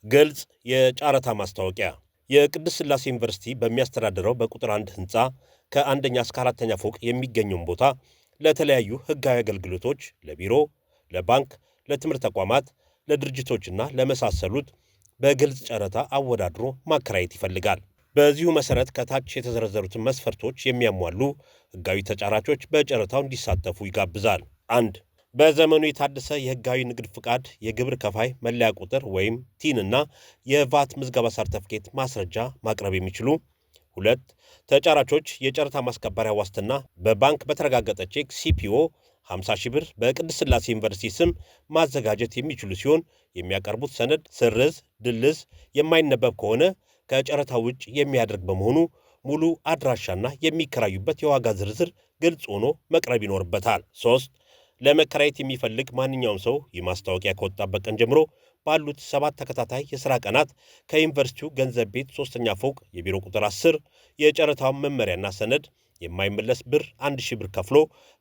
ግልጽ የጨረታ ማስታወቂያ የቅድስት ሥላሴ ዩኒቨርሲቲ በሚያስተዳድረው በቁጥር 1 ህንፃ ከአንደኛ እስከ አራተኛ ፎቅ የሚገኘውን ቦታ ለተለያዩ ህጋዊ አገልግሎቶች ለቢሮ፣ ለባንክ፣ ለትምህርት ተቋማት፣ ለድርጅቶችና ለመሳሰሉት በግልጽ ጨረታ አወዳድሮ ማከራየት ይፈልጋል። በዚሁ መሰረት ከታች የተዘረዘሩትን መስፈርቶች የሚያሟሉ ህጋዊ ተጫራቾች በጨረታው እንዲሳተፉ ይጋብዛል። 1. በዘመኑ የታደሰ የህጋዊ ንግድ ፍቃድ፣ የግብር ከፋይ መለያ ቁጥር ወይም ቲን እና የቫት ምዝገባ ሰርተፍኬት ማስረጃ ማቅረብ የሚችሉ። 2. ተጫራቾች የጨረታ ማስከበሪያ ዋስትና በባንክ በተረጋገጠ ቼክ ሲፒኦ 50 ሺህ ብር በቅድስት ሥላሴ ዩኒቨርሲቲ ስም ማዘጋጀት የሚችሉ ሲሆን የሚያቀርቡት ሰነድ ስርዝ፣ ድልዝ የማይነበብ ከሆነ ከጨረታ ውጭ የሚያደርግ በመሆኑ ሙሉ አድራሻና የሚከራዩበት የዋጋ ዝርዝር ግልጽ ሆኖ መቅረብ ይኖርበታል። 3. ለመከራየት የሚፈልግ ማንኛውም ሰው የማስታወቂያ ከወጣበት ቀን ጀምሮ ባሉት 7 ተከታታይ የሥራ ቀናት ከዩኒቨርሲቲው ገንዘብ ቤት 3ኛ ፎቅ የቢሮ ቁጥር 10 የጨረታውን መመሪያና ሰነድ የማይመለስ ብር 1000 ብር ከፍሎ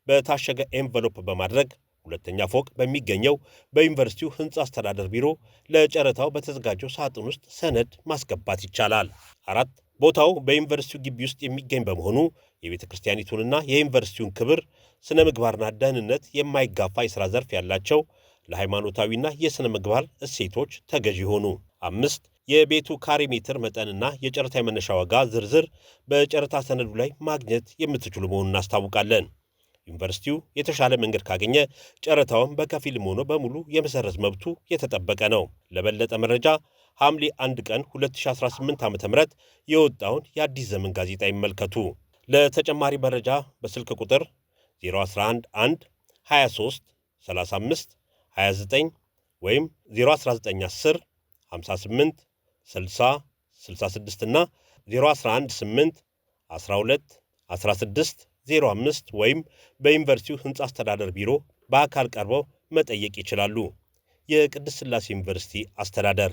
በታሸገ ኤንቨሎፕ በማድረግ 2ኛ ፎቅ በሚገኘው በዩኒቨርሲቲው ሕንፃ አስተዳደር ቢሮ ለጨረታው በተዘጋጀው ሳጥን ውስጥ ሰነድ ማስገባት ይቻላል። 4. ቦታው በዩኒቨርሲቲው ግቢ ውስጥ የሚገኝ በመሆኑ የቤተ ክርስቲያኒቱንና የዩኒቨርሲቲውን ክብር፣ ስነ ምግባርና ደህንነት የማይጋፋ የሥራ ዘርፍ ያላቸው ለሃይማኖታዊና የሥነ ምግባር እሴቶች ተገዢ ሆኑ። 5. የቤቱ ካሬ ሜትር መጠንና የጨረታ የመነሻ ዋጋ ዝርዝር በጨረታ ሰነዱ ላይ ማግኘት የምትችሉ መሆኑን እናስታውቃለን። ዩኒቨርሲቲው የተሻለ መንገድ ካገኘ ጨረታውን በከፊልም ሆኖ በሙሉ የመሰረዝ መብቱ የተጠበቀ ነው። ለበለጠ መረጃ ሐምሌ 1 ቀን 2018 ዓ.ም የወጣውን የአዲስ ዘመን ጋዜጣ ይመልከቱ። ለተጨማሪ መረጃ በስልክ ቁጥር 011 1 23 35 29 ወይም 01910 58 60 66 እና 011 8 12 16 05 ወይም በዩኒቨርሲቲው ሕንፃ አስተዳደር ቢሮ በአካል ቀርበው መጠየቅ ይችላሉ። የቅድስት ሥላሴ ዩኒቨርሲቲ አስተዳደር